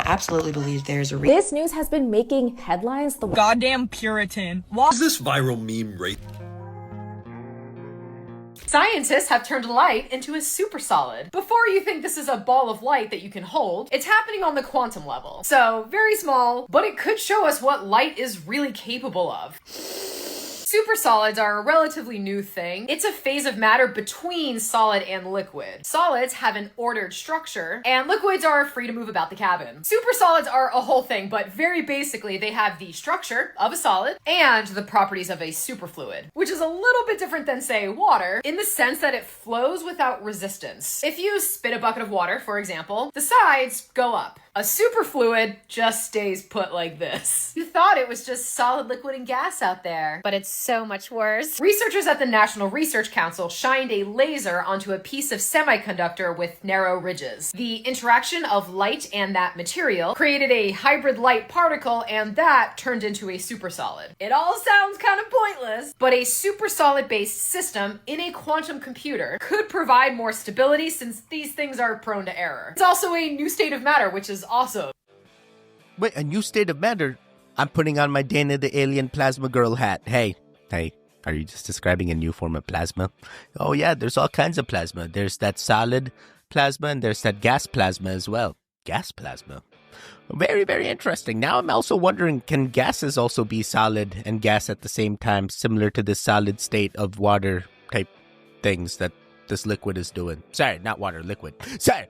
absolutely believe there's a reason. This news has been making headlines. The goddamn Puritan. Is this viral meme right? Scientists have turned light into a supersolid. Before you think this is a ball of light that you can hold, it's happening on the quantum level. So, very small, but it could show us what light is really capable of. Supersolids are a relatively new thing. It's a phase of matter between solid and liquid. Solids have an ordered structure, and liquids are free to move about the cabin. Supersolids are a whole thing, but very basically they have the structure of a solid and the properties of a superfluid, which is a little bit different than, say, water, in the sense that it flows without resistance. If you spit a bucket of water, for example, the sides go up. A superfluid just stays put like this. You thought it was just solid, liquid, and gas out there, but it's so much worse. Researchers at the National Research Council shined a laser onto a piece of semiconductor with narrow ridges. The interaction of light and that material created a hybrid light particle, and that turned into a supersolid. It all sounds kind of pointless, but a supersolid-based system in a quantum computer could provide more stability since these things are prone to error. It's also a new state of matter, which is awesome. Wait, a new state of matter? I'm putting on my Dana the Alien Plasma Girl hat. Hey, are you just describing a new form of plasma? Oh yeah, there's all kinds of plasma. There's that solid plasma and there's that gas plasma as well. Gas plasma. Very, very interesting. Now I'm also wondering, can gases also be solid and gas at the same time, similar to the solid state of water type things that this liquid is doing? Sorry, not water, liquid. Sorry.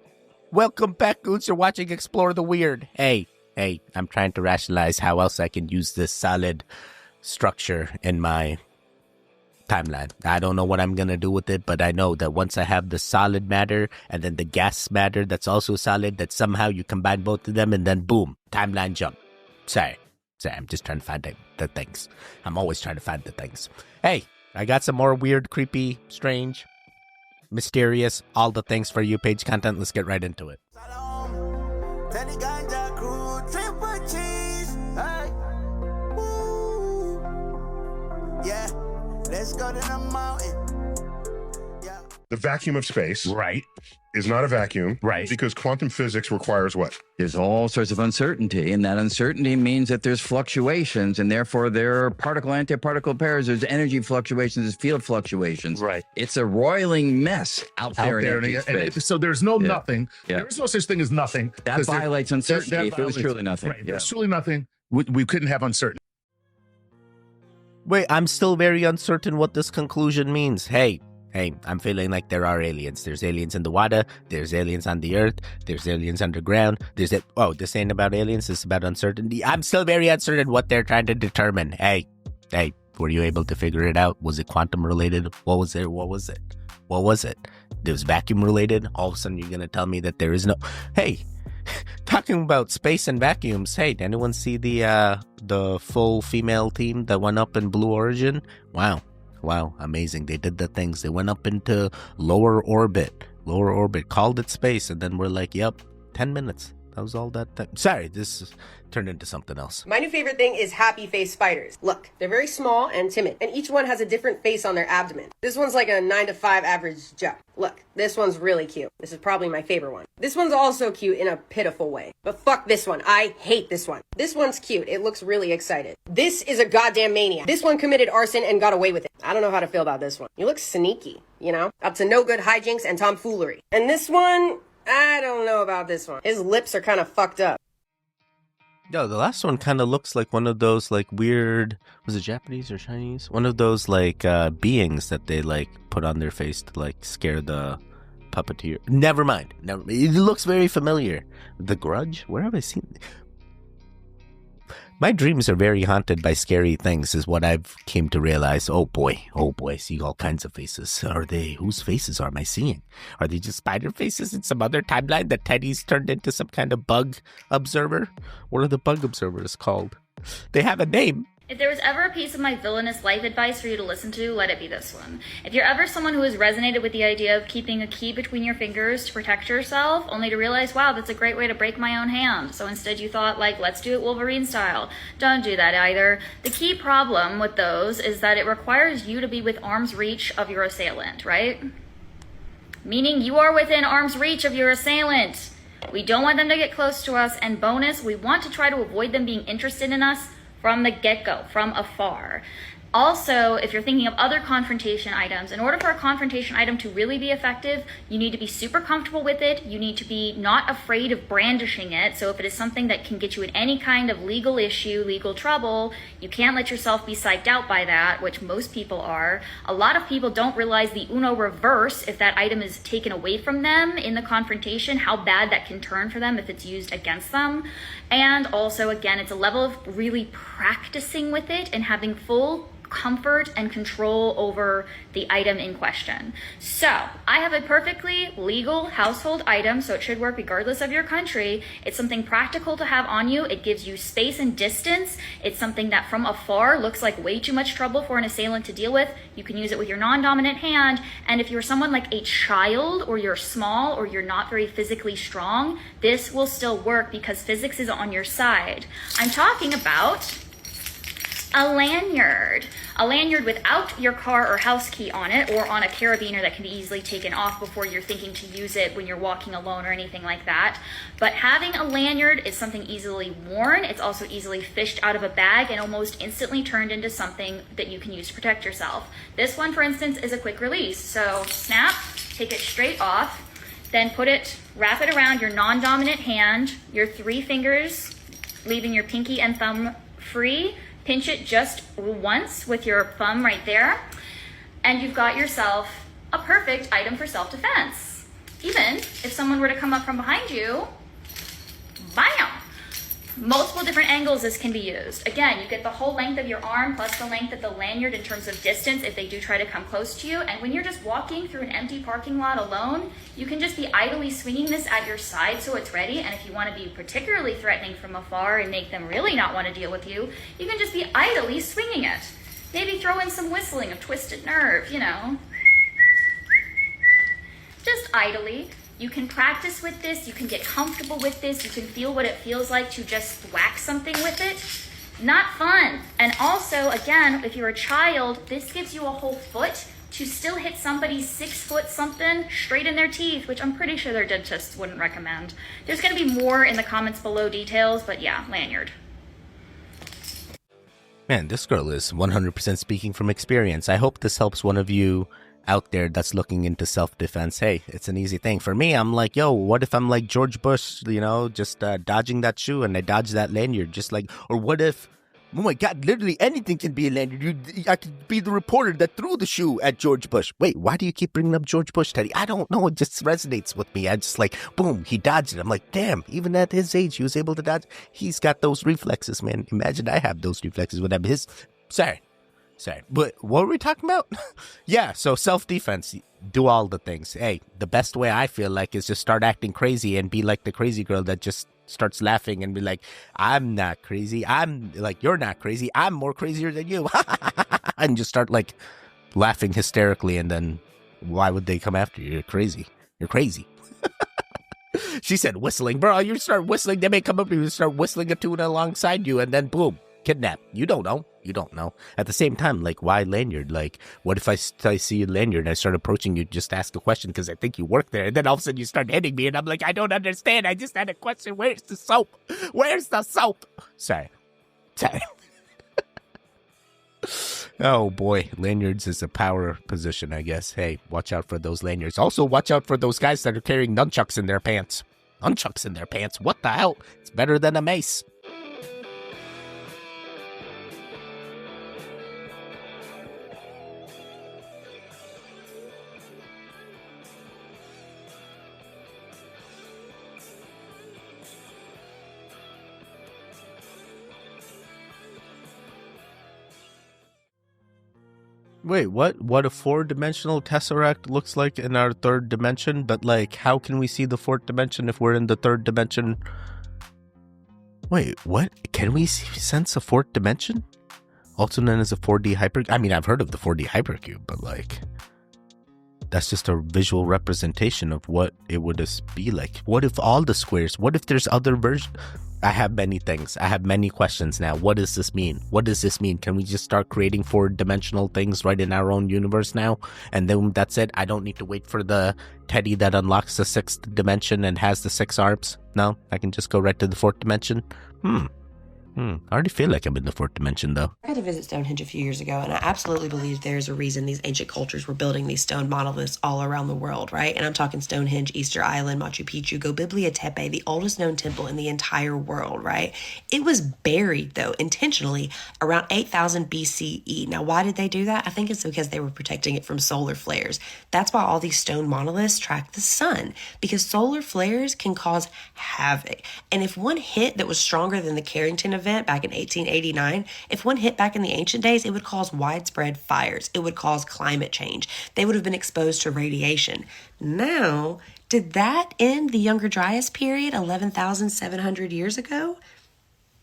Welcome back, Goons. You're watching Explore the Weird. Hey, I'm trying to rationalize how else I can use this solid structure in my timeline. I don't know what I'm going to do with it, but I know that once I have the solid matter and then the gas matter that's also solid, that somehow you combine both of them and then boom, timeline jump. Sorry, I'm just trying to find the things. I'm always trying to find the things. Hey, I got some more weird, creepy, strange, mysterious, all the things for you page content. Let's get right into it. Yeah, let's go to the mountain. Yeah. The vacuum of space right is not a vacuum, right, because quantum physics requires what? There's all sorts of uncertainty, and that uncertainty means that there's fluctuations, and therefore there are particle-antiparticle pairs, there's energy fluctuations, there's field fluctuations. Right. It's a roiling mess out there in space. So there's no nothing. Yeah. There is no such thing as nothing. That violates uncertainty if it was truly nothing. Right. If it was truly nothing, we couldn't have uncertainty. Wait, I'm still very uncertain what this conclusion means. Hey, I'm feeling like there are aliens. There's aliens in the water. There's aliens on the earth. There's aliens underground. Oh, this ain't about aliens. This is about uncertainty. I'm still very uncertain what they're trying to determine. Hey, were you able to figure it out? Was it quantum related? What was it? It was vacuum related. All of a sudden you're going to tell me that there is no... Hey, talking about space and vacuums. Hey, did anyone see the full female team that went up in Blue Origin? Wow, amazing. They did the things. They went up into lower orbit, called it space, and then we're like, yep, 10 minutes. That was all that. Sorry, this turned into something else. My new favorite thing is happy face spiders. Look, they're very small and timid, and each one has a different face on their abdomen. This one's like a 9 to 5 average Joe. Look, this one's really cute. This is probably my favorite one. This one's also cute in a pitiful way. But fuck this one. I hate this one. This one's cute. It looks really excited. This is a goddamn maniac. This one committed arson and got away with it. I don't know how to feel about this one. You look sneaky, you know? Up to no good hijinks and tomfoolery. And this one... I don't know about this one. His lips are kind of fucked up. Yo, the last one kind of looks like one of those, like, weird... Was it Japanese or Chinese? One of those, like, beings that they, like, put on their face to, like, scare the puppeteer. Never mind. It looks very familiar. The Grudge? Where have I seen... My dreams are very haunted by scary things, is what I've came to realize. Oh boy, I see all kinds of faces. Whose faces am I seeing? Are they just spider faces in some other timeline that Teddy's turned into some kind of bug observer? What are the bug observers called? They have a name. If there was ever a piece of my villainous life advice for you to listen to, let it be this one. If you're ever someone who has resonated with the idea of keeping a key between your fingers to protect yourself, only to realize, wow, that's a great way to break my own hand. So instead you thought, like, let's do it Wolverine style. Don't do that either. The key problem with those is that it requires you to be with arm's reach of your assailant, right? Meaning you are within arm's reach of your assailant. We don't want them to get close to us, and bonus, we want to try to avoid them being interested in us from the get-go, from afar. Also, if you're thinking of other confrontation items, in order for a confrontation item to really be effective, you need to be super comfortable with it. You need to be not afraid of brandishing it. So if it is something that can get you in any kind of legal issue, legal trouble, you can't let yourself be psyched out by that, which most people are. A lot of people don't realize the Uno reverse, if that item is taken away from them in the confrontation, how bad that can turn for them if it's used against them. And also, again, it's a level of really practicing with it and having full comfort and control over the item in question. So I have a perfectly legal household item, so it should work regardless of your country. It's something practical to have on you. It gives you space and distance. It's something that from afar looks like way too much trouble for an assailant to deal with. You can use it with your non-dominant hand, and if you're someone like a child, or you're small, or you're not very physically strong, this will still work because physics is on your side. I'm talking about a lanyard. A lanyard without your car or house key on it, or on a carabiner that can be easily taken off before you're thinking to use it when you're walking alone or anything like that. But having a lanyard is something easily worn. It's also easily fished out of a bag and almost instantly turned into something that you can use to protect yourself. This one, for instance, is a quick release. So snap, take it straight off, then wrap it around your non-dominant hand, your 3 fingers, leaving your pinky and thumb free. Pinch it just once with your thumb right there, and you've got yourself a perfect item for self-defense. Even if someone were to come up from behind you, bam! Multiple different angles this can be used. Again, you get the whole length of your arm plus the length of the lanyard in terms of distance if they do try to come close to you. And when you're just walking through an empty parking lot alone, you can just be idly swinging this at your side so it's ready. And if you want to be particularly threatening from afar and make them really not want to deal with you, you can just be idly swinging it. Maybe throw in some whistling of twisted nerve, you know. Just idly. You can practice with this, you can get comfortable with this, you can feel what it feels like to just whack something with it. Not fun. And also, again, if you're a child, this gives you a whole foot to still hit somebody's 6 foot something straight in their teeth, which I'm pretty sure their dentists wouldn't recommend. There's gonna be more in the comments below details, but yeah, lanyard. Man, this girl is 100% speaking from experience. I hope this helps one of you out there that's looking into self-defense. Hey, it's an easy thing. For me, I'm like, yo, what if I'm like George Bush, you know, just dodging that shoe and I dodge that lanyard, just like, or what if, oh my God, literally anything can be a lanyard. I could be the reporter that threw the shoe at George Bush. Wait, why do you keep bringing up George Bush, Teddy? I don't know. It just resonates with me. I just like, boom, he dodged it. I'm like, damn, even at his age, he was able to dodge. He's got those reflexes, man. Imagine I have those reflexes with him. Sorry, but what were we talking about? Yeah, so self-defense, do all the things. Hey, the best way I feel like is just start acting crazy and be like the crazy girl that just starts laughing and be like, I'm not crazy. I'm like, you're not crazy. I'm more crazier than you. And just start like laughing hysterically, and then why would they come after you? You're crazy. You're crazy. She said whistling. Bro, you start whistling, they may come up and you start whistling a tune alongside you, and then boom, kidnap. You don't know. You don't know. At the same time, like, why lanyard? Like, what if I see a lanyard and I start approaching you, just ask a question because I think you work there, and then all of a sudden you start hitting me, and I'm like, I don't understand. I just had a question. Where's the soap? Where's the soap? Sorry. Oh boy, lanyards is a power position, I guess. Hey, watch out for those lanyards. Also, watch out for those guys that are carrying nunchucks in their pants. Nunchucks in their pants. What the hell? It's better than a mace. Wait, what? What a 4-dimensional tesseract looks like in our 3rd dimension? But, like, how can we see the 4th dimension if we're in the 3rd dimension? Wait, what? Can we sense a 4th dimension? Also known as a 4D hyper... I mean, I've heard of the 4D hypercube, but, like... That's just a visual representation of what it would be like. What if all the squares? What if there's other versions? I have many things. I have many questions now. What does this mean? What does this mean? Can we just start creating 4-dimensional things right in our own universe now? And then that's it? I don't need to wait for the teddy that unlocks the 6th dimension and has the 6 arms? No? I can just go right to the 4th dimension? I already feel like I'm in the 4th dimension, though. I got to visit Stonehenge a few years ago, and I absolutely believe there's a reason these ancient cultures were building these stone monoliths all around the world, right? And I'm talking Stonehenge, Easter Island, Machu Picchu, Gobiblia Tepe, the oldest known temple in the entire world, right? It was buried, though, intentionally around 8000 BCE. Now, why did they do that? I think it's because they were protecting it from solar flares. That's why all these stone monoliths track the sun, because solar flares can cause havoc. And if one hit that was stronger than the Carrington event back in 1889, if one hit back in the ancient days, it would cause widespread fires. It would cause climate change. They would have been exposed to radiation. Now, did that end the Younger Dryas period 11,700 years ago?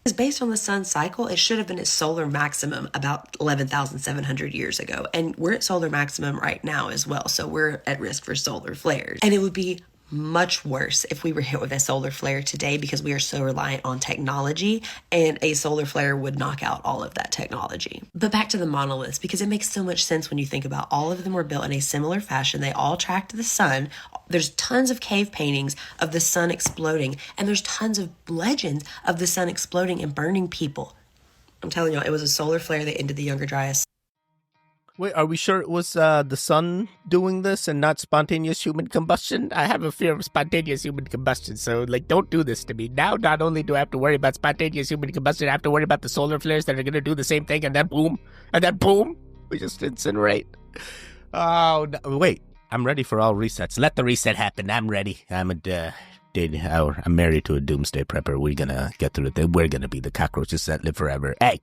Because based on the sun's cycle, it should have been at solar maximum about 11,700 years ago. And we're at solar maximum right now as well. So we're at risk for solar flares. And it would be much worse if we were hit with a solar flare today, because we are so reliant on technology, and a solar flare would knock out all of that technology. But back to the monoliths, because it makes so much sense when you think about all of them were built in a similar fashion. They all tracked the sun. There's tons of cave paintings of the sun exploding, and there's tons of legends of the sun exploding and burning people. I'm telling you, it was a solar flare that ended the Younger Dryas. Wait, are we sure it was the sun doing this and not spontaneous human combustion? I have a fear of spontaneous human combustion, so, don't do this to me. Now, not only do I have to worry about spontaneous human combustion, I have to worry about the solar flares that are going to do the same thing, and then boom, we just incinerate. Oh, no, wait, I'm ready for all resets. Let the reset happen. I'm ready. I'm married to a doomsday prepper. We're going to get through it. We're going to be the cockroaches that live forever. Hey,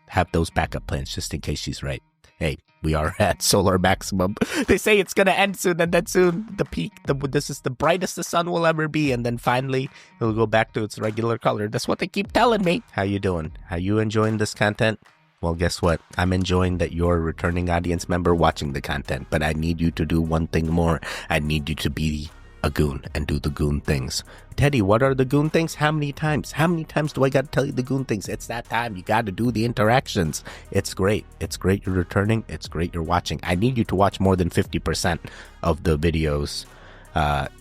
have those backup plans just in case she's right. Hey, we are at solar maximum. They say it's going to end soon, and then soon the peak, this is the brightest the sun will ever be, and then finally it'll go back to its regular color. That's what they keep telling me. How you doing? Are you enjoying this content? Well, guess what? I'm enjoying that you're a returning audience member watching the content, but I need you to do one thing more. I need you to be a goon and do the goon things. Teddy, what are the goon things? How many times? How many times do I got to tell you the goon things? It's that time. You got to do the interactions. It's great. It's great you're returning. It's great you're watching. I need you to watch more than 50% of the videos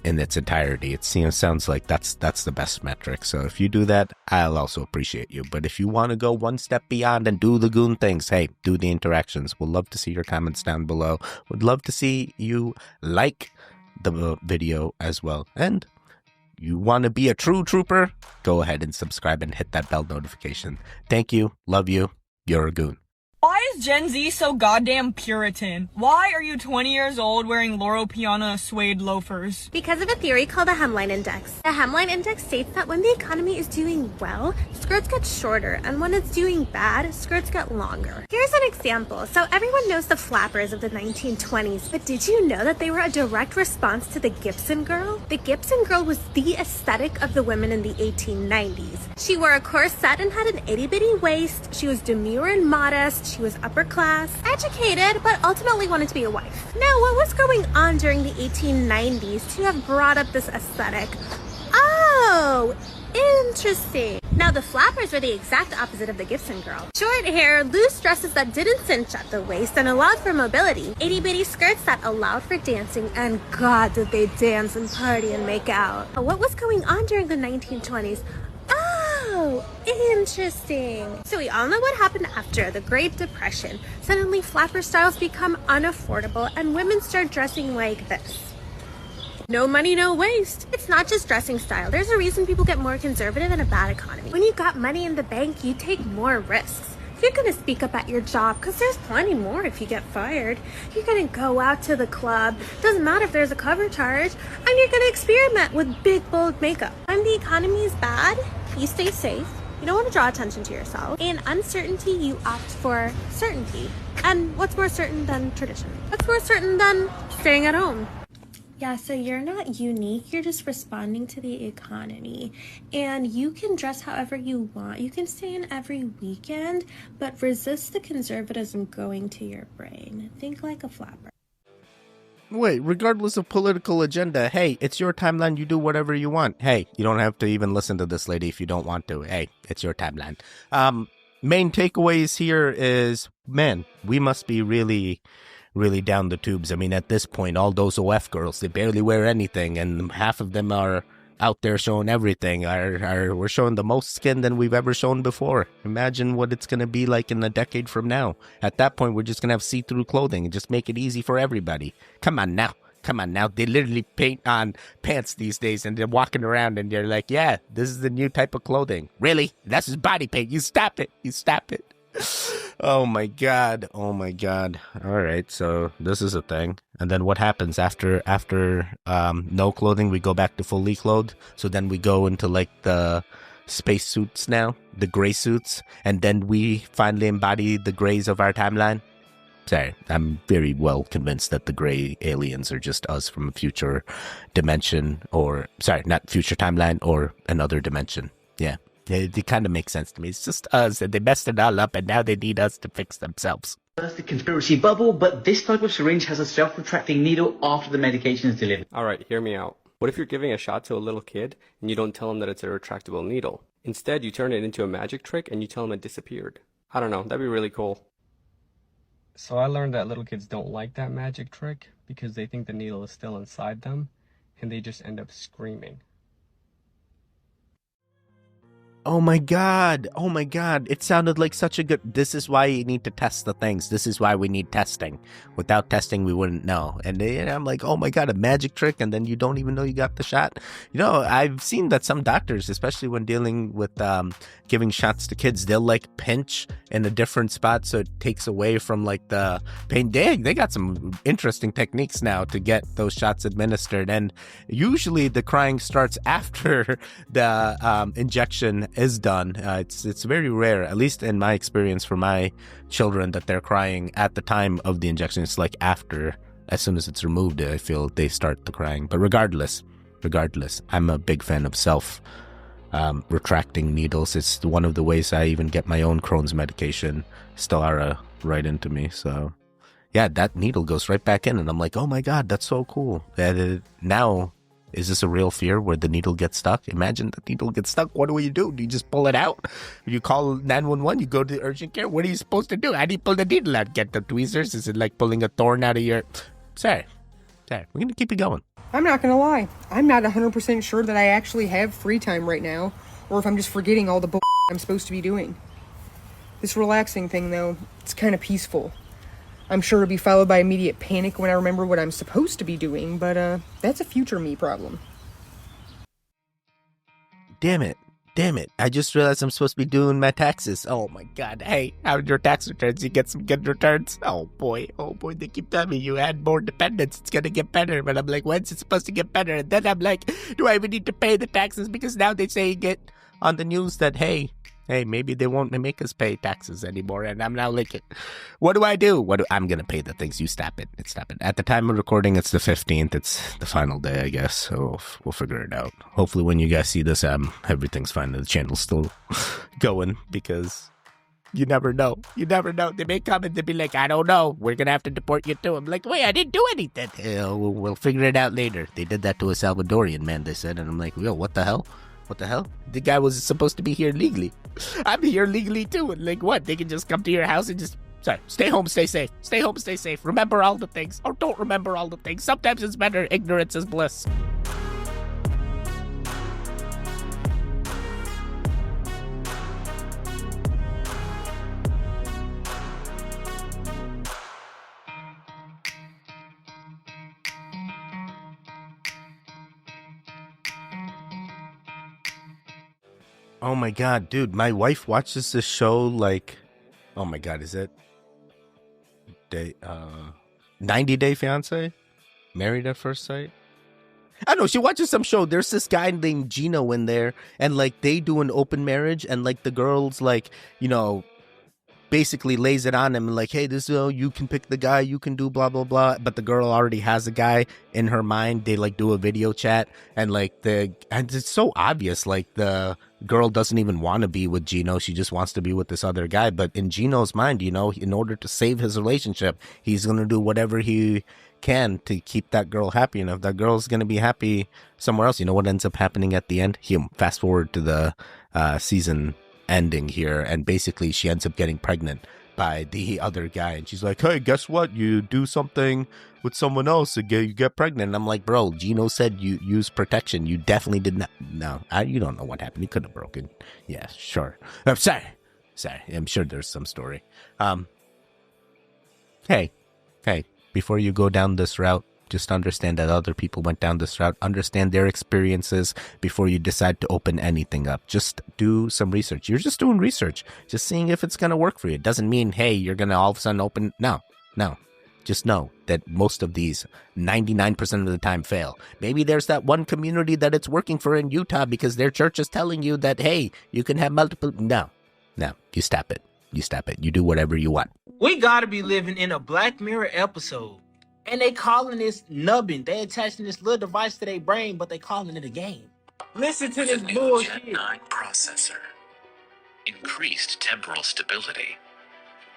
in its entirety. It sounds like that's the best metric. So if you do that, I'll also appreciate you. But if you want to go one step beyond and do the goon things, hey, do the interactions. We'd love to see your comments down below. Would love to see you like the video as well. And you want to be a true trooper, go ahead and subscribe and hit that bell notification. Thank you. Love you. You're a goon. Why is Gen Z so goddamn Puritan? Why are you 20 years old wearing Loro Piana suede loafers? Because of a theory called the hemline index. The hemline index states that when the economy is doing well, skirts get shorter, and when it's doing bad, skirts get longer. Here's an example. So everyone knows the flappers of the 1920s, but did you know that they were a direct response to the Gibson girl? The Gibson girl was the aesthetic of the women in the 1890s. She wore a corset and had an itty-bitty waist. She was demure and modest. She was upper class, educated, but ultimately wanted to be a wife. Now, what was going on during the 1890s to have brought up this aesthetic? Oh, interesting. Now, the flappers were the exact opposite of the Gibson girl. Short hair, loose dresses that didn't cinch at the waist and allowed for mobility, itty-bitty skirts that allowed for dancing, and God, did they dance and party and make out. What was going on during the 1920s? Oh, interesting. So we all know what happened after the Great Depression. Suddenly, flapper styles become unaffordable and women start dressing like this. No money, no waste. It's not just dressing style. There's a reason people get more conservative in a bad economy. When you got money in the bank, you take more risks. You're gonna speak up at your job because there's plenty more if you get fired. You're gonna go out to the club, doesn't matter if there's a cover charge, and you're gonna experiment with big, bold makeup. When the economy is bad, you stay safe. You don't want to draw attention to yourself. In uncertainty, you opt for certainty. And what's more certain than tradition? What's more certain than staying at home? Yeah, so you're not unique, you're just responding to the economy. And you can dress however you want. You can stay in every weekend, but resist the conservatism going to your brain. Think like a flapper. Wait, regardless of political agenda, hey, it's your timeline. You do whatever you want. Hey, you don't have to even listen to this lady if you don't want to. Hey, it's your timeline. Main takeaways here is, man, we must be really, really down the tubes. I mean, at this point, all those OF girls, they barely wear anything, and half of them are out there showing everything. We're showing the most skin than we've ever shown before. Imagine what it's going to be like in a decade from now. At that point, we're just going to have see-through clothing and just make it easy for everybody. Come on now. They literally paint on pants these days, and they're walking around and they're like, yeah, this is the new type of clothing. Really? That's just body paint. You stop it. Oh my god. All right, so this is a thing. And then what happens after no clothing? We go back to fully clothed. So then we go into like the space suits now, the gray suits, and then we finally embody the grays of our timeline. Sorry, I'm very well convinced that the gray aliens are just us from a future dimension, or sorry, not future timeline, or another dimension. Yeah. It kind of makes sense to me. It's just us, and they messed it all up, and now they need us to fix themselves. That's the conspiracy bubble, but this type of syringe has a self-retracting needle after the medication is delivered. Alright, hear me out. What if you're giving a shot to a little kid, and you don't tell him that it's a retractable needle? Instead, you turn it into a magic trick, and you tell him it disappeared. I don't know, that'd be really cool. So I learned that little kids don't like that magic trick, because they think the needle is still inside them, and they just end up screaming. Oh my god. It sounded like such a good... This is why you need to test the things. This is why we need testing. Without testing, we wouldn't know. And I'm like, oh my god, a magic trick, and then you don't even know you got the shot. You know, I've seen that some doctors, especially when dealing with giving shots to kids, they'll like pinch in a different spot so it takes away from like the pain. They got some interesting techniques now to get those shots administered. And usually the crying starts after the injection is done. It's very rare, at least in my experience for my children, that they're crying at the time of the injection. It's like after, as soon as it's removed, I feel they start the crying. But regardless, I'm a big fan of retracting needles. It's one of the ways I even get my own Crohn's medication, Stelara, right into me. So yeah, that needle goes right back in, and I'm like, oh my god, that's so cool. Now, is this a real fear where the needle gets stuck? Imagine the needle gets stuck. What do? Do you just pull it out? You call 911, you go to urgent care. What are you supposed to do? How do you pull the needle out? Get the tweezers? Is it like pulling a thorn out of your... Sorry, we're going to keep it going. I'm not gonna lie, I'm not 100% sure that I actually have free time right now, or if I'm just forgetting all the bull I'm supposed to be doing. This relaxing thing, though, it's kind of peaceful. I'm sure it'll be followed by immediate panic when I remember what I'm supposed to be doing, but that's a future me problem. Damn it. I just realized I'm supposed to be doing my taxes. Oh my god. Hey, how are your tax returns? You get some good returns? Oh boy, they keep telling me you add more dependents, it's gonna get better. But I'm like, when's it supposed to get better? And then I'm like, do I even need to pay the taxes? Because now they say it on the news that, hey, maybe they won't make us pay taxes anymore. And I'm now like, what do I do? I'm going to pay the things. You stop it. At the time of recording, it's the 15th. It's the final day, I guess. So we'll figure it out. Hopefully when you guys see this, everything's fine. The channel's still going, because you never know. They may come and they'll be like, I don't know. We're going to have to deport you too. I'm like, wait, I didn't do anything. We'll figure it out later. They did that to a Salvadorian man, they said. And I'm like, yo, what the hell? The guy was supposed to be here legally. I'm here legally too. And like, what? They can just come to your house and just... Sorry, stay home, stay safe. Remember all the things. Or don't remember all the things. Sometimes it's better. Ignorance is bliss. Oh my god, dude, my wife watches this show like, oh my god, is it 90 Day Fiancé? Married at First Sight? I don't know, she watches some show. There's this guy named Gino in there, and like they do an open marriage, and like the girl's like, you know, basically lays it on him like, hey, this you can pick the guy, you can do blah blah blah, but the girl already has a guy in her mind. They like do a video chat, and like and it's so obvious, like the girl doesn't even want to be with Gino, she just wants to be with this other guy. But in Gino's mind, you know, in order to save his relationship, he's gonna do whatever he can to keep that girl happy. And if that girl's gonna be happy somewhere else, you know what ends up happening at the end? Fast forward to the season ending here, and basically she ends up getting pregnant by the other guy, and she's like, hey, guess what, you do something with someone else and you get pregnant. And I'm like, bro, Gino said you use protection. You definitely did not. No, you don't know what happened. You could have broken. Yeah, sure. I'm sorry, I'm sure there's some story. Hey, before you go down this route, just understand that other people went down this route. Understand their experiences before you decide to open anything up. Just do some research. You're just doing research. Just seeing if it's going to work for you. It doesn't mean, hey, you're going to all of a sudden open. No. Just know that most of these, 99% of the time, fail. Maybe there's that one community that it's working for in Utah because their church is telling you that, hey, you can have multiple. No. You stop it. You do whatever you want. We got to be living in a Black Mirror episode. And they calling this nubbing. They attaching this little device to their brain, but they calling it a game. Listen to this bullshit. Gen 9 processor, increased temporal stability,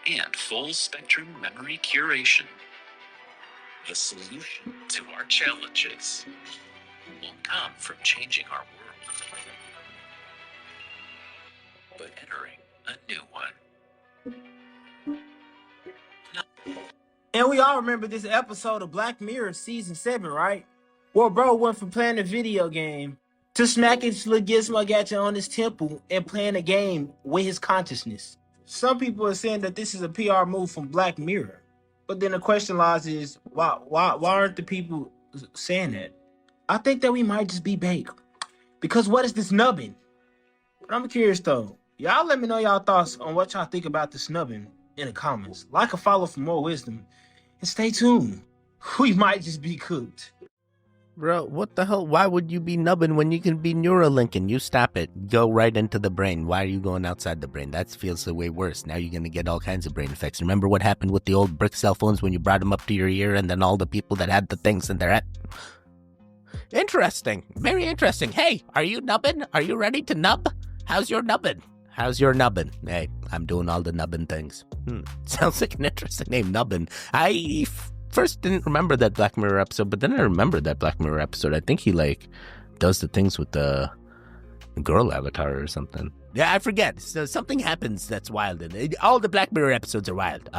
and full spectrum memory curation. The solution to our challenges will come from changing our world, but entering a new one. And we all remember this episode of Black Mirror season 7, right? Well, bro went from playing a video game to smacking his little gizmo gadget on his temple and playing a game with his consciousness. Some people are saying that this is a PR move from Black Mirror. But then the question lies is, why aren't the people saying that? I think that we might just be baked. Because what is this nubbing? But I'm curious though. Y'all let me know y'all thoughts on what y'all think about the snubbing in the comments. Like or follow for more wisdom. And stay tuned. We might just be cooked. Bro, what the hell? Why would you be nubbing when you can be Neuralinking? You stop it. Go right into the brain. Why are you going outside the brain? That feels way worse. Now you're going to get all kinds of brain effects. Remember what happened with the old brick cell phones when you brought them up to your ear and then all the people that had the things in their head? Interesting. Very interesting. Hey, are you nubbing? Are you ready to nub? How's your nubbing? Hey, I'm doing all the nubbing things. Sounds like an interesting name, nubbing. I first didn't remember that Black Mirror episode, but then I remembered that Black Mirror episode. I think he does the things with the girl avatar or something. Yeah, I forget. So something happens that's wild. All the Black Mirror episodes are wild.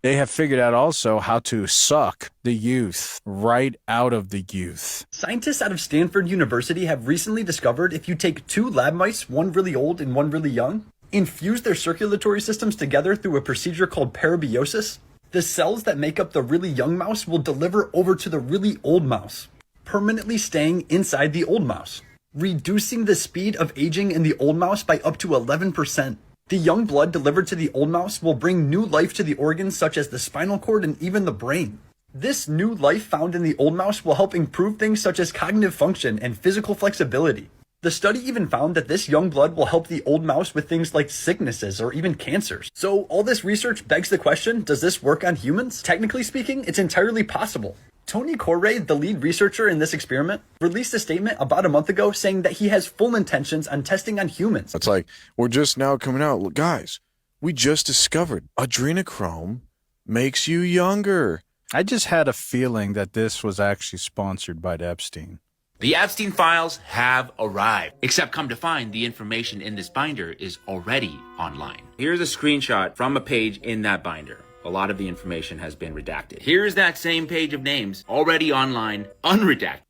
They have figured out also how to suck the youth right out of the youth. Scientists out of Stanford University have recently discovered if you take 2 lab mice, one really old and one really young, infuse their circulatory systems together through a procedure called parabiosis, the cells that make up the really young mouse will deliver over to the really old mouse, permanently staying inside the old mouse, reducing the speed of aging in the old mouse by up to 11%. The young blood delivered to the old mouse will bring new life to the organs such as the spinal cord and even the brain. This new life found in the old mouse will help improve things such as cognitive function and physical flexibility. The study even found that this young blood will help the old mouse with things like sicknesses or even cancers. So all this research begs the question, does this work on humans? Technically speaking, it's entirely possible. Tony Correa, the lead researcher in this experiment, released a statement about a month ago saying that he has full intentions on testing on humans. It's like, we're just now coming out. Look, guys, we just discovered adrenochrome makes you younger. I just had a feeling that this was actually sponsored by Epstein. The Epstein files have arrived, except come to find the information in this binder is already online. Here's a screenshot from a page in that binder. A lot of the information has been redacted. Here's that same page of names already online, unredacted.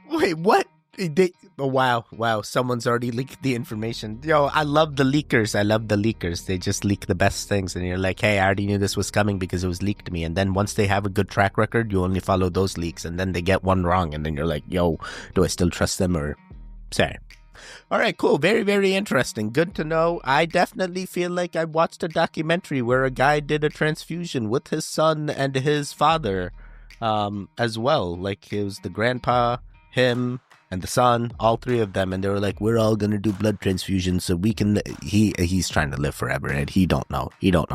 Wait, what? Wow. Someone's already leaked the information. Yo, I love the leakers. They just leak the best things. And you're like, hey, I already knew this was coming because it was leaked to me. And then once they have a good track record, you only follow those leaks. And then they get one wrong. And then you're like, yo, do I still trust them or... Sorry. All right, cool. Very, very interesting. Good to know. I definitely feel like I watched a documentary where a guy did a transfusion with his son and his father as well. Like it was the grandpa, him, and the son, all three of them, and they were like, we're all gonna do blood transfusions so we can. He's trying to live forever, and he don't know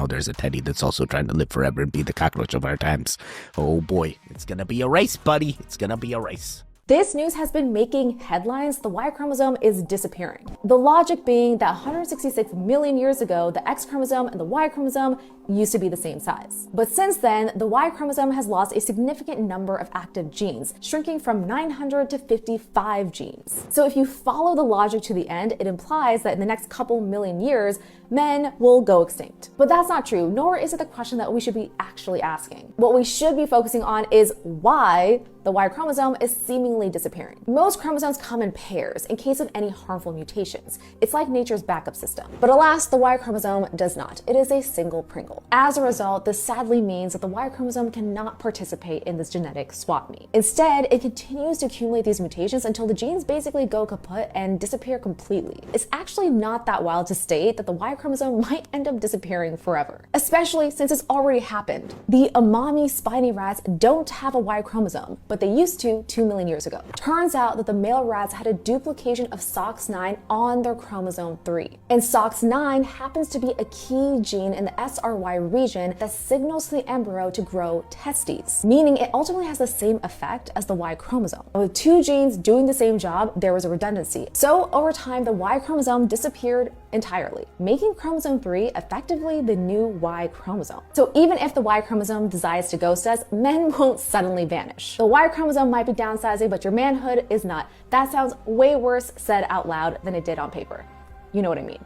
there's a Teddy that's also trying to live forever and be the cockroach of our times. Oh boy, it's gonna be a race, buddy. It's gonna be a race. This news has been making headlines. The Y chromosome is disappearing. The logic being that 166 million years ago, the X chromosome and the Y chromosome used to be the same size. But since then, the Y chromosome has lost a significant number of active genes, shrinking from 900 to 55 genes. So if you follow the logic to the end, it implies that in the next couple million years, men will go extinct. But that's not true, nor is it the question that we should be actually asking. What we should be focusing on is why the Y chromosome is seemingly disappearing. Most chromosomes come in pairs in case of any harmful mutations. It's like nature's backup system. But alas, the Y chromosome does not. It is a single Pringle. As a result, this sadly means that the Y chromosome cannot participate in this genetic swap meet. Instead, it continues to accumulate these mutations until the genes basically go kaput and disappear completely. It's actually not that wild to state that the Y chromosome might end up disappearing forever, especially since it's already happened. The Amami spiny rats don't have a Y chromosome, but they used to 2 million years ago. Turns out that the male rats had a duplication of SOX9 on their chromosome 3. And SOX9 happens to be a key gene in the SRY region that signals to the embryo to grow testes, meaning it ultimately has the same effect as the Y chromosome. With two genes doing the same job, there was a redundancy. So over time, the Y chromosome disappeared entirely, making chromosome 3 effectively the new Y chromosome. So even if the Y chromosome decides to ghost us, men won't suddenly vanish. The Y chromosome might be downsizing, but your manhood is not. That sounds way worse said out loud than it did on paper. You know what I mean.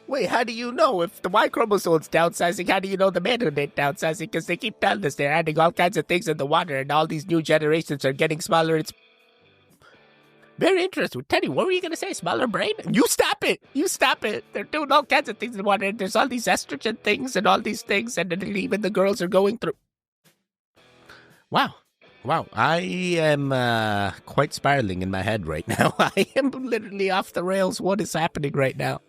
Wait, how do you know if the Y chromosome is downsizing? How do you know the manhood ain't downsizing? Because they keep telling us they're adding all kinds of things in the water, and all these new generations are getting smaller. It's very interesting. Teddy, what were you going to say? Smaller brain? You stop it. You stop it. They're doing all kinds of things in water. There's all these estrogen things and all these things, and then even the girls are going through. Wow. I am quite spiraling in my head right now. I am literally off the rails. What is happening right now?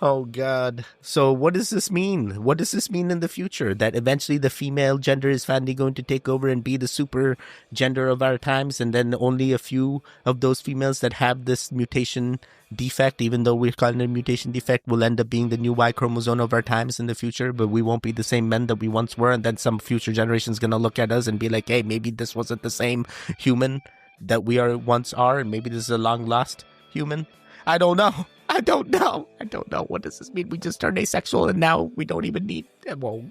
Oh, God. So what does this mean? What does this mean in the future? That eventually the female gender is finally going to take over and be the super gender of our times, and then only a few of those females that have this mutation defect, even though we're calling it a mutation defect, will end up being the new Y chromosome of our times in the future, but we won't be the same men that we once were, and then some future generation is going to look at us and be like, hey, maybe this wasn't the same human that we once are, and maybe this is a long-lost human. I don't know. What does this mean? We just turned asexual and now we don't even need them. Oh,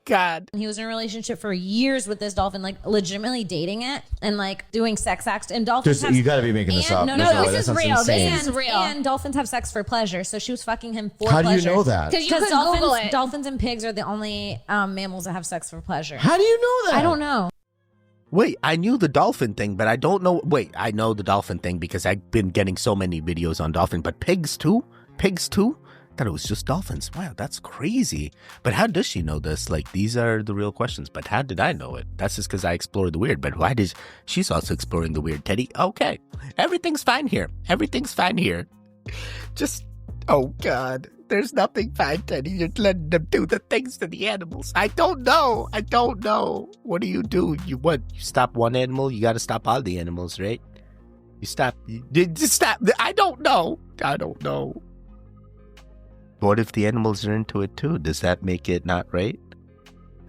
God. He was in a relationship for years with this dolphin, like legitimately dating it and like doing sex acts. And dolphins You gotta be making this up. No, this is real. This is real. And dolphins have sex for pleasure. So she was fucking him for pleasure. How do you know that? Because dolphins and pigs are the only mammals that have sex for pleasure. How do you know that? I don't know. Wait, I knew the dolphin thing, but I don't know. Wait, I know the dolphin thing because I've been getting so many videos on dolphin, but pigs too? Pigs too? I thought it was just dolphins. Wow, that's crazy. But how does she know this? Like, these are the real questions, but how did I know it? That's just because I explored the weird, but why did she's also exploring the weird, Teddy? Okay, everything's fine here. Just, oh God. There's nothing fine, Teddy. You're letting them do the things to the animals. I don't know. What do? You stop one animal? You got to stop all the animals, right? You stop. Just stop. I don't know. What if the animals are into it too? Does that make it not right?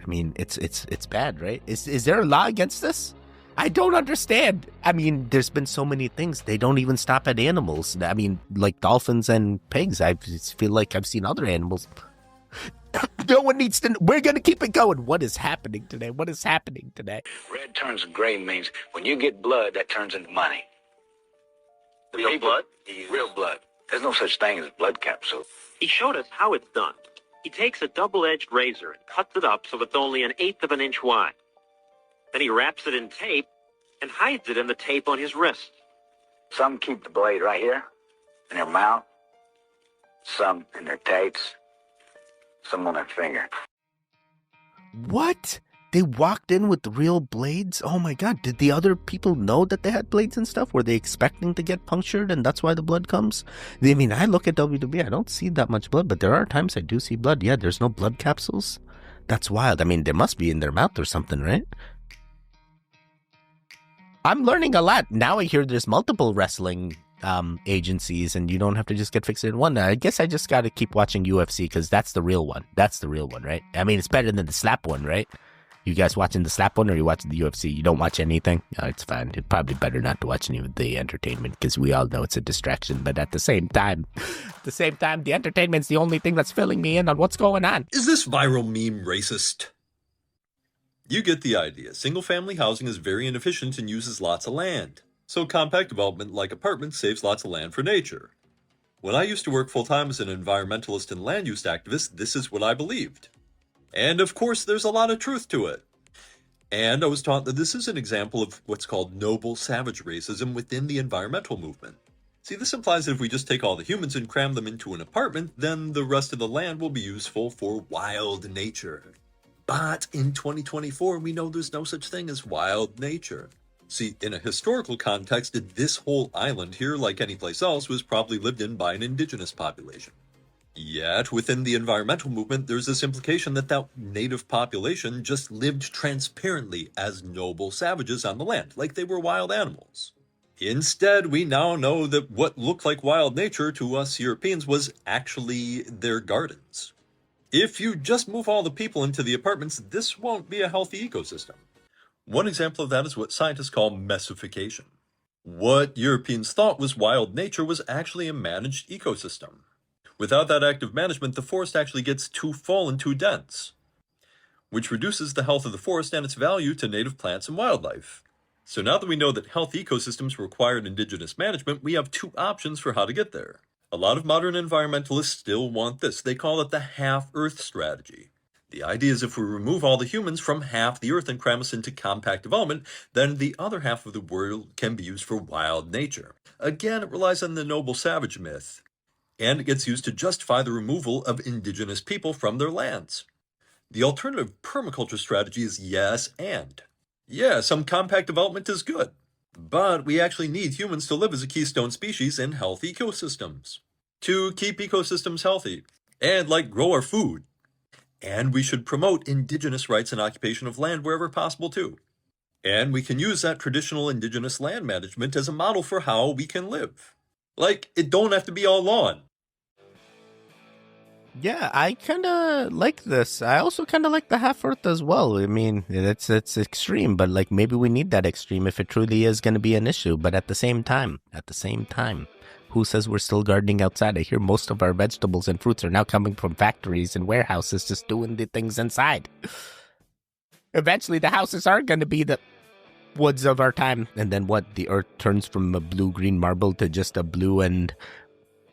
I mean, it's bad, right? Is there a law against this? I don't understand. I mean, there's been so many things. They don't even stop at animals. I mean, like dolphins and pigs. I just feel like I've seen other animals. No one needs to. We're going to keep it going. What is happening today? Red turns gray means when you get blood, that turns into money. Real blood? Real blood. There's no such thing as blood capsule. He showed us how it's done. He takes a double-edged razor and cuts it up so it's only 1/8 of an inch wide. Then he wraps it in tape and hides it in the tape on his wrist. Some keep the blade right here, in their mouth. Some in their tates. Some on their finger. What? They walked in with real blades? Oh my God. Did the other people know that they had blades and stuff? Were they expecting to get punctured and that's why the blood comes? I mean, I look at WWE, I don't see that much blood, but there are times I do see blood. Yeah, there's no blood capsules. That's wild. I mean, there must be in their mouth or something, right? I'm learning a lot. Now I hear there's multiple wrestling agencies, and you don't have to just get fixated in one. I guess I just got to keep watching UFC because that's the real one. That's the real one, right? I mean, it's better than the slap one, right? You guys watching the slap one, or you watching the UFC? You don't watch anything? It's fine. It's probably better not to watch any of the entertainment because we all know it's a distraction. But at the same time, the entertainment's the only thing that's filling me in on what's going on. Is this viral meme racist? You get the idea. Single-family housing is very inefficient and uses lots of land. So compact development like apartments saves lots of land for nature. When I used to work full-time as an environmentalist and land use activist, this is what I believed. And of course, there's a lot of truth to it. And I was taught that this is an example of what's called noble savage racism within the environmental movement. See, this implies that if we just take all the humans and cram them into an apartment, then the rest of the land will be useful for wild nature. But in 2024, we know there's no such thing as wild nature. See, in a historical context, this whole island here, like any place else, was probably lived in by an indigenous population. Yet, within the environmental movement, there's this implication that that native population just lived transparently as noble savages on the land, like they were wild animals. Instead, we now know that what looked like wild nature to us Europeans was actually their gardens. If you just move all the people into the apartments, this won't be a healthy ecosystem. One example of that is what scientists call messification. What Europeans thought was wild nature was actually a managed ecosystem. Without that active management, the forest actually gets too full and too dense, which reduces the health of the forest and its value to native plants and wildlife. So now that we know that health ecosystems require indigenous management, we have two options for how to get there. A lot of modern environmentalists still want this. They call it the half-Earth strategy. The idea is if we remove all the humans from half the Earth and cram us into compact development, then the other half of the world can be used for wild nature. Again, it relies on the noble savage myth, and it gets used to justify the removal of indigenous people from their lands. The alternative permaculture strategy is yes and. Yeah, some compact development is good, but we actually need humans to live as a keystone species in health ecosystems, to keep ecosystems healthy, and grow our food. And we should promote indigenous rights and occupation of land wherever possible too. And we can use that traditional indigenous land management as a model for how we can live. It don't have to be all lawn. Yeah, I kind of like this. I also kind of like the half-Earth as well. I mean, it's extreme, but maybe we need that extreme if it truly is going to be an issue. But at the same time, who says we're still gardening outside? I hear most of our vegetables and fruits are now coming from factories and warehouses just doing the things inside. Eventually, the houses are going to be the woods of our time. And then what? The earth turns from a blue-green marble to just a blue and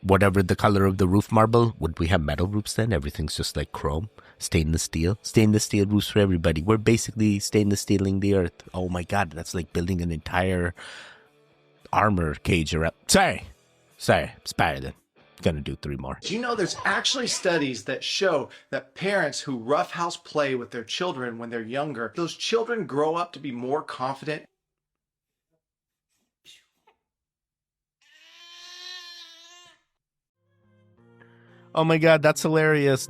whatever the color of the roof marble. Would we have metal roofs then? Everything's just like chrome. Stainless steel roofs for everybody. We're basically stainless steeling the earth. Oh my god, that's like building an entire armor cage around. Sorry, Spider. Gonna do 3 more. Do you know there's actually studies that show that parents who roughhouse play with their children when they're younger, those children grow up to be more confident. Oh my god, that's hilarious.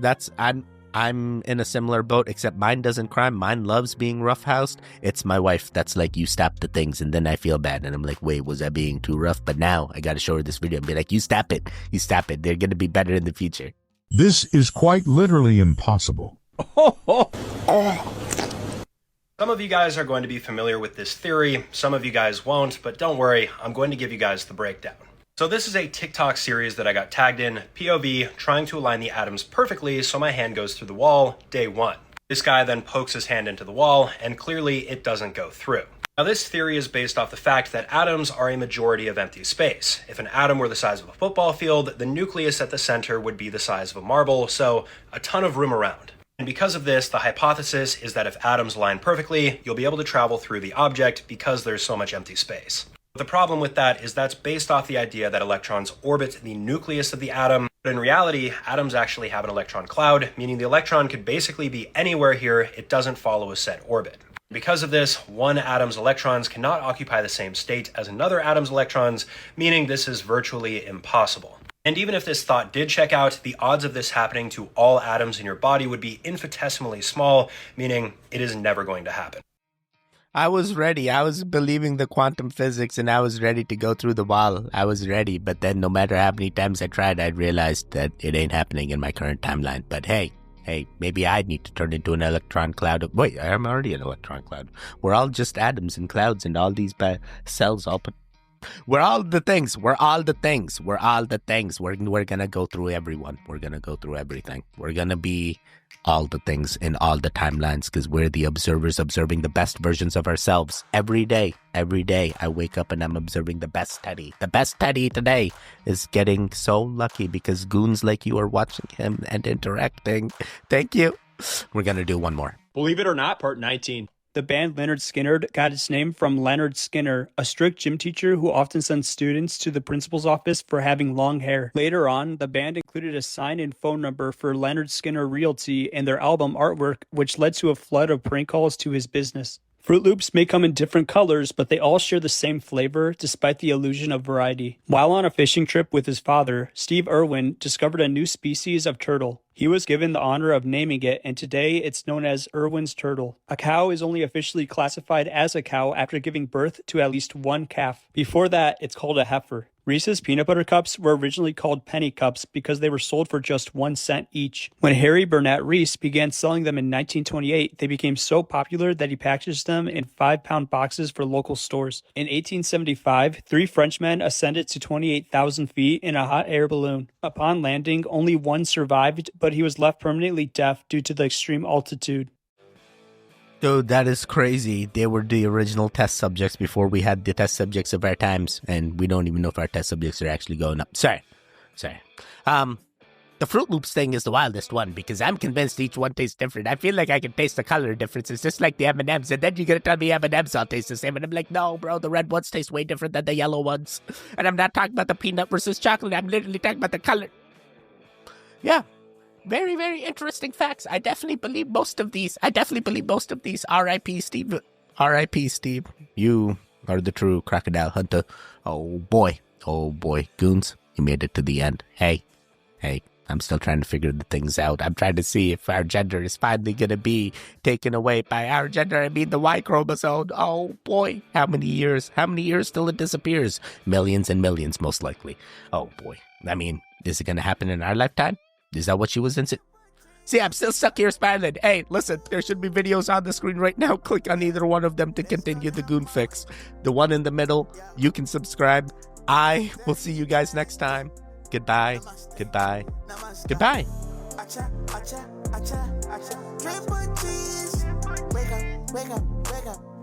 I'm in a similar boat, except mine doesn't cry. Mine loves being roughhoused. It's my wife that's like, you stop the things, and then I feel bad. And I'm like, wait, was I being too rough? But now I gotta show her this video and be like, you stop it. They're gonna be better in the future. This is quite literally impossible. Some of you guys are going to be familiar with this theory. Some of you guys won't, but don't worry. I'm going to give you guys the breakdown. So this is a TikTok series that I got tagged in, POV, trying to align the atoms perfectly so my hand goes through the wall, day 1. This guy then pokes his hand into the wall, and clearly it doesn't go through. Now this theory is based off the fact that atoms are a majority of empty space. If an atom were the size of a football field, the nucleus at the center would be the size of a marble, so a ton of room around. And because of this, the hypothesis is that if atoms line perfectly, you'll be able to travel through the object because there's so much empty space. The problem with that is that's based off the idea that electrons orbit the nucleus of the atom, but in reality, atoms actually have an electron cloud, meaning the electron could basically be anywhere here, it doesn't follow a set orbit. Because of this, one atom's electrons cannot occupy the same state as another atom's electrons, meaning this is virtually impossible. And even if this thought did check out, the odds of this happening to all atoms in your body would be infinitesimally small, meaning it is never going to happen. I was ready. I was believing the quantum physics and I was ready to go through the wall. I was ready. But then no matter how many times I tried, I realized that it ain't happening in my current timeline. But hey, maybe I need to turn into an electron cloud. Wait, I'm already an electron cloud. We're all just atoms and clouds and all these cells all put. We're all the things. We're all the things. We're all the things. We're gonna go through everyone. We're gonna go through everything. We're gonna be all the things in all the timelines because we're the observers observing the best versions of ourselves every day. Every day I wake up and I'm observing the best Teddy. The best Teddy today is getting so lucky because goons like you are watching him and interacting. Thank you. We're gonna do one more. Believe it or not, part 19. The band Leonard Skinner got its name from Leonard Skinner, a strict gym teacher who often sent students to the principal's office for having long hair. Later on, the band included a sign and phone number for Leonard Skinner Realty in their album artwork, which led to a flood of prank calls to his business. Fruit Loops may come in different colors, but they all share the same flavor despite the illusion of variety. While on a fishing trip with his father, Steve Irwin discovered a new species of turtle. He was given the honor of naming it, and today it's known as Irwin's turtle. A cow is only officially classified as a cow after giving birth to at least one calf. Before that, it's called a heifer. Reese's peanut butter cups were originally called penny cups because they were sold for just 1 cent each. When Harry Burnett Reese began selling them in 1928, they became so popular that he packaged them in 5-pound boxes for local stores. In 1875, 3 Frenchmen ascended to 28,000 feet in a hot air balloon. Upon landing, only one survived, but he was left permanently deaf due to the extreme altitude. Dude, that is crazy. They were the original test subjects before we had the test subjects of our times, and we don't even know if our test subjects are actually going up. Sorry. The Fruit Loops thing is the wildest one because I'm convinced each one tastes different. I feel like I can taste the color differences, just like the M&Ms, and then you're gonna tell me M&Ms all taste the same, and I'm like, no, bro, the red ones taste way different than the yellow ones. And I'm not talking about the peanut versus chocolate. I'm literally talking about the color. Yeah. Very, very interesting facts. I definitely believe most of these. R.I.P. Steve. R.I.P. Steve. You are the true crocodile hunter. Oh boy. Goons, you made it to the end. Hey. I'm still trying to figure the things out. I'm trying to see if our gender is finally going to be taken away. By our gender, I mean the Y chromosome. Oh boy. How many years till it disappears? Millions and millions, most likely. Oh boy. I mean, is it going to happen in our lifetime? Is that what she was into? See, I'm still stuck here smiling. Hey, listen, there should be videos on the screen right now. Click on either one of them to continue the Goon Fix. The one in the middle, you can subscribe. I will see you guys next time. Goodbye. Wake up.